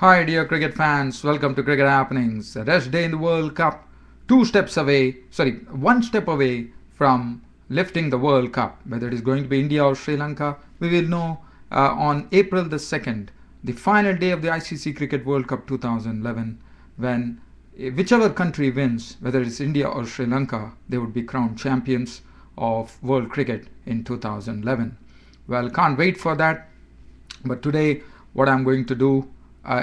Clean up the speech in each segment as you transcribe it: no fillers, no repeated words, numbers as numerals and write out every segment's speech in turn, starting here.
Hi, dear cricket fans. Welcome to Cricket Happenings. The rest day in the World Cup, one step away from lifting the World Cup. Whether it is going to be India or Sri Lanka, we will know on April the 2nd, the final day of the ICC Cricket World Cup 2011, when whichever country wins, whether it's India or Sri Lanka, they would be crowned champions of world cricket in 2011. Well, can't wait for that. But today, what I'm going to do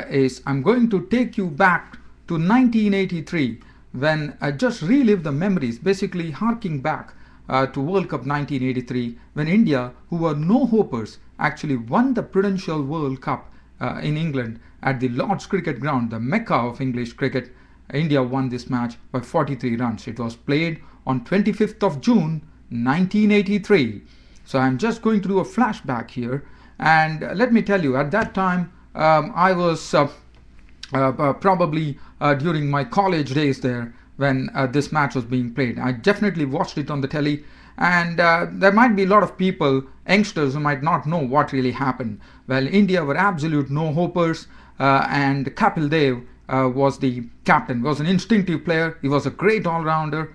is I'm going to take you back to 1983 when I just relive the memories, basically harking back to World Cup 1983 when India, who were no hopers, actually won the Prudential World Cup in England at the Lord's Cricket Ground, the mecca of English cricket. India won this match by 43 runs. It was played on 25th of June 1983. So I'm just going to do a flashback here, and let me tell you, at that time I was probably during my college days there when this match was being played. I definitely watched it on the telly, and there might be a lot of people, youngsters, who might not know what really happened. Well, India were absolute no-hopers, and Kapil Dev was the captain. He was an instinctive player. He was a great all-rounder.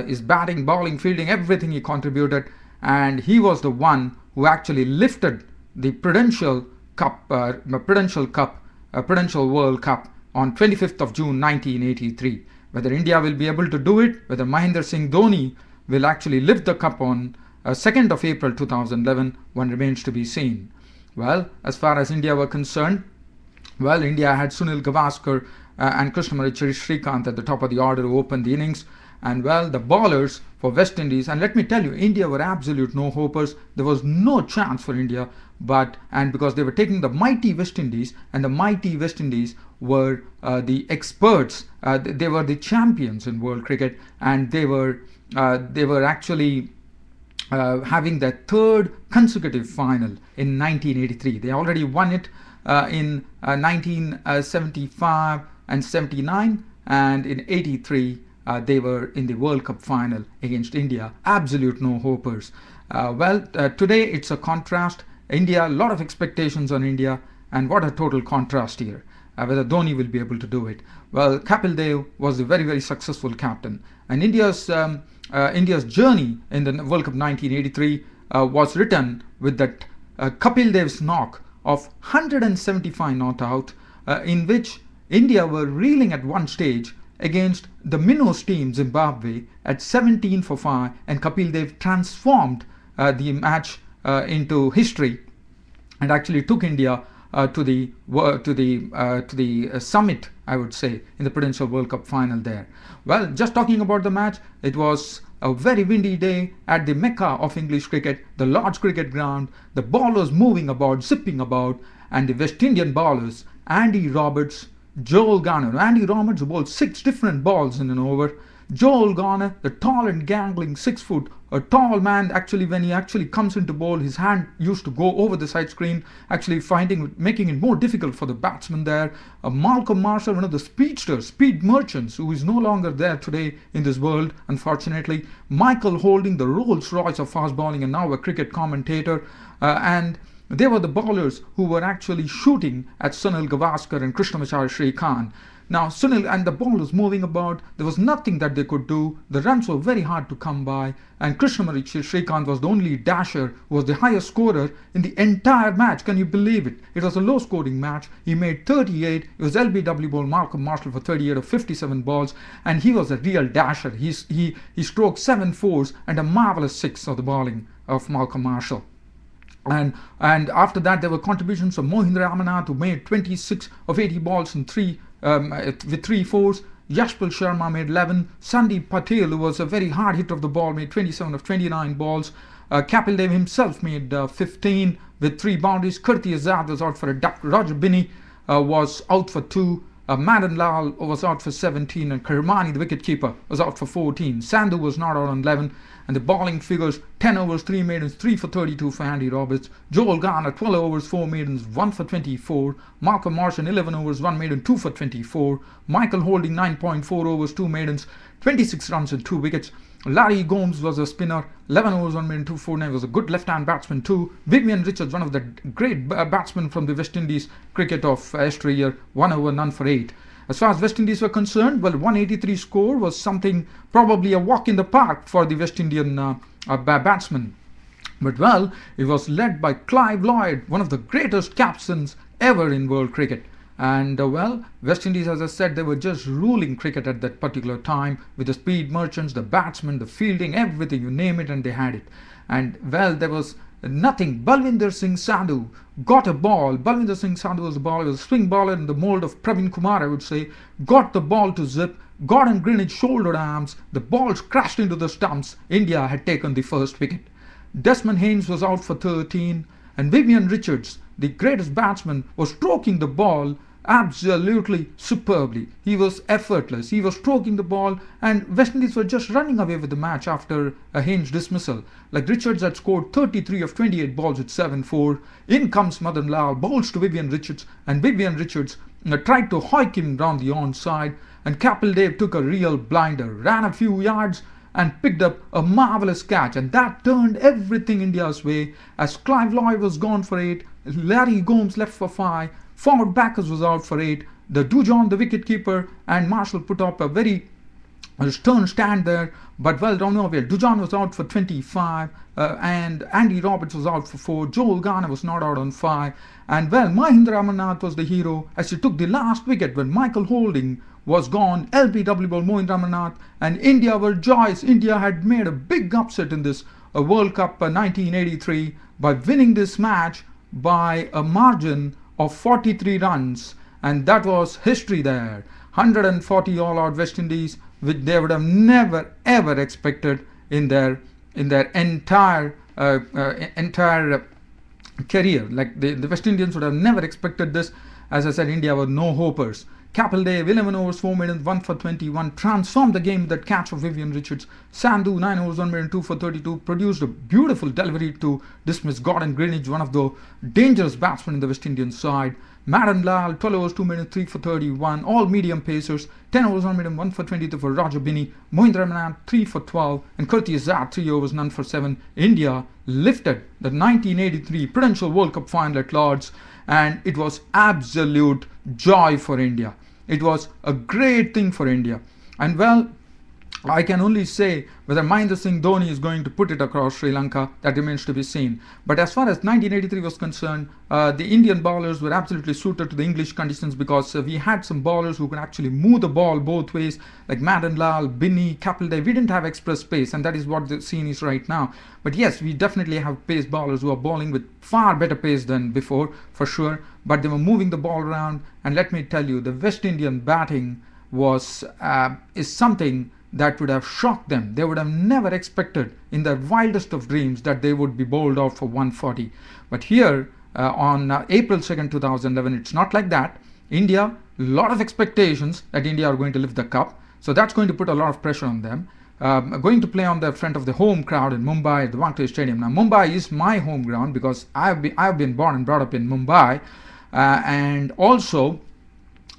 His batting, bowling, fielding, everything he contributed, and he was the one who actually lifted the Prudential World Cup on 25th of June 1983. Whether India will be able to do it, whether Mahendra Singh Dhoni will actually lift the cup on 2nd of April 2011, one remains to be seen. Well, as far as India were concerned, well, India had Sunil Gavaskar and Krishnamurti Srikanth at the top of the order who opened the innings. And well, the bowlers for West Indies, and let me tell you, India were absolute no-hopers. There was no chance for India, and because they were taking the mighty West Indies, and the mighty West Indies were the experts. They were the champions in world cricket, and they were actually having their third consecutive final in 1983. They already won it in 1975 and 79, and in 83 they were in the World Cup final against India. Absolute no-hopers. Today it's a contrast. India, a lot of expectations on India, and what a total contrast here. Whether Dhoni will be able to do it. Well, Kapil Dev was a very, very successful captain, and India's journey in the World Cup 1983 was written with that Kapil Dev's knock of 175 not out, in which India were reeling at one stage against the minnows team Zimbabwe at 17 for 5, and Kapil Dev transformed the match into history and actually took India to the summit, I would say, in the Prudential World Cup final there. Well, just talking about the match, it was a very windy day at the mecca of English cricket, the Lord's Cricket Ground, the bowlers moving about, zipping about, and the West Indian bowlers, Andy Roberts, Joel Garner. Andy Roberts bowled 6 different balls in an over. Joel Garner, the tall and gangling 6-foot, a tall man, actually when he actually comes into bowl, his hand used to go over the side screen, actually making it more difficult for the batsman there. Malcolm Marshall, one of the speedsters, speed merchants, who is no longer there today in this world, unfortunately. Michael Holding, the Rolls Royce of fast bowling and now a cricket commentator, and they were the bowlers who were actually shooting at Sunil Gavaskar and Krishnamurti Srikanth. Now, Sunil and the bowlers moving about, there was nothing that they could do. The runs were very hard to come by, and Krishnamurti Srikanth was the only dasher who was the highest scorer in the entire match. Can you believe it? It was a low-scoring match. He made 38. It was LBW ball Malcolm Marshall for 38 of 57 balls, and he was a real dasher. He stroked 7 fours and a marvelous 6 of the bowling of Malcolm Marshall. And after that, there were contributions of Mohindra Amanath, who made 26 of 80 balls and with 3 fours. Yashpal Sharma made 11. Sandeep Patel, who was a very hard hitter of the ball, made 27 of 29 balls. Kapil Dev himself made 15 with 3 boundaries. Kirti Azad was out for a duck. Roger Binney was out for 2. Madan Lal was out for 17, and Kermani, the wicketkeeper, was out for 14. Sandhu was not out on 11, and the bowling figures: 10 overs, 3 maidens, 3 for 32 for Andy Roberts. Joel Garner, 12 overs, 4 maidens, 1 for 24. Malcolm Marshall, 11 overs, 1 maiden, 2 for 24. Michael Holding, 9.4 overs, 2 maidens, 26 runs and 2 wickets. Larry Gomes was a spinner, 11 overs, 1 minute, 249, was a good left-hand batsman too. Vivian Richards, one of the great batsmen from the West Indies cricket of yesteryear, 1 over, none for 8. As far as West Indies were concerned, well, 183 score was something, probably a walk in the park for the West Indian batsmen. But well, it was led by Clive Lloyd, one of the greatest captains ever in world cricket. And well, West Indies, as I said, they were just ruling cricket at that particular time with the speed merchants, the batsmen, the fielding, everything, you name it, and they had it. And well, there was nothing. Balwinder Singh Sandhu got a ball. Balwinder Singh Sandhu was a bowler, was a swing bowler in the mold of Praveen Kumar, I would say. Got the ball to zip. Gordon Greenidge shouldered arms. The balls crashed into the stumps. India had taken the first wicket. Desmond Haynes was out for 13, and Vivian Richards, the greatest batsman, was stroking the ball absolutely superbly. He was effortless. He was stroking the ball, and West Indies were just running away with the match after a Haynes dismissal. Like Richards had scored 33 of 28 balls with 7-4. In comes Madan Lal, bowls to Vivian Richards, and Vivian Richards tried to hoik him round the onside, and Kapil Dev took a real blinder, ran a few yards, and picked up a marvellous catch, and that turned everything India's way as Clive Lloyd was gone for 8, Larry Gomes left for 5, Ford Backers was out for 8, the Dujon, the wicketkeeper, and Marshall put up a very stern stand there, but well, don't know where. Dujon was out for 25, and Andy Roberts was out for 4, Joel Garner was not out on 5, and well, Mahindra Amarnath was the hero as he took the last wicket when Michael Holding was gone. LBW ball Mohindra Amarnath, and India were joyous. India had made a big upset in this World Cup 1983 by winning this match by a margin of 43 runs, and that was history there. 140 all-out West Indies, which they would have never ever expected in their entire career. Like the West Indians would have never expected this. As I said, India were no hopers. Kapil Dev, 11 overs, 4 minutes, 1 for 21, transformed the game with that catch of Vivian Richards. Sandhu, 9 overs, 1 minute, 2 for 32, produced a beautiful delivery to dismiss Gordon Greenidge, one of the dangerous batsmen in the West Indian side. Madan Lal, 12 overs, 2 minutes, 3 for 31, all medium pacers. 10 overs, 1 minute, 1 for 22 for Roger Binney. Mohindra Amarnath, 3 for 12, and Kirti Azad, 3 overs, none for 7. India lifted the 1983 Prudential World Cup final at Lord's, and it was absolute joy for India. It was a great thing for India. And well, I can only say whether Mahendra Singh Dhoni is going to put it across Sri Lanka, that remains to be seen. But as far as 1983 was concerned, the Indian bowlers were absolutely suited to the English conditions because we had some bowlers who could actually move the ball both ways, like Madan Lal, Binney, Kapil Dev. We didn't have express pace, and that is what the scene is right now. But yes, we definitely have pace bowlers who are bowling with far better pace than before, for sure. But they were moving the ball around, and let me tell you, the West Indian batting is something that would have shocked them. They would have never expected in their wildest of dreams that they would be bowled out for 140. But here on April 2nd, 2011, it's not like that. India, a lot of expectations that India are going to lift the cup. So that's going to put a lot of pressure on them. Going to play on the front of the home crowd in Mumbai at the Wankhede Stadium. Now, Mumbai is my home ground because I've been born and brought up in Mumbai. And also,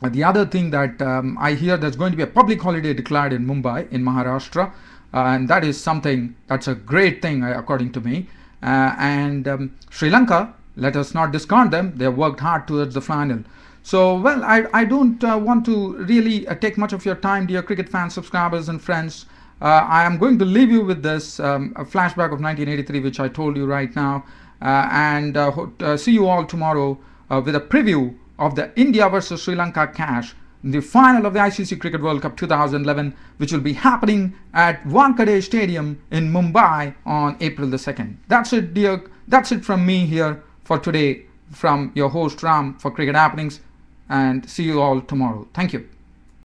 the other thing that I hear, there's going to be a public holiday declared in Mumbai, in Maharashtra, and that is something that's a great thing according to me. Sri Lanka, let us not discount them, they have worked hard towards the final. So, well, I don't want to really take much of your time, dear cricket fans, subscribers and friends. I am going to leave you with this a flashback of 1983, which I told you right now, and see you all tomorrow with a preview of the India versus Sri Lanka clash, the final of the ICC Cricket World Cup 2011, which will be happening at Wankhede Stadium in Mumbai on April the 2nd. That's it, dear. That's it from me here for today, from your host Ram for Cricket Happenings, and see you all tomorrow. Thank you.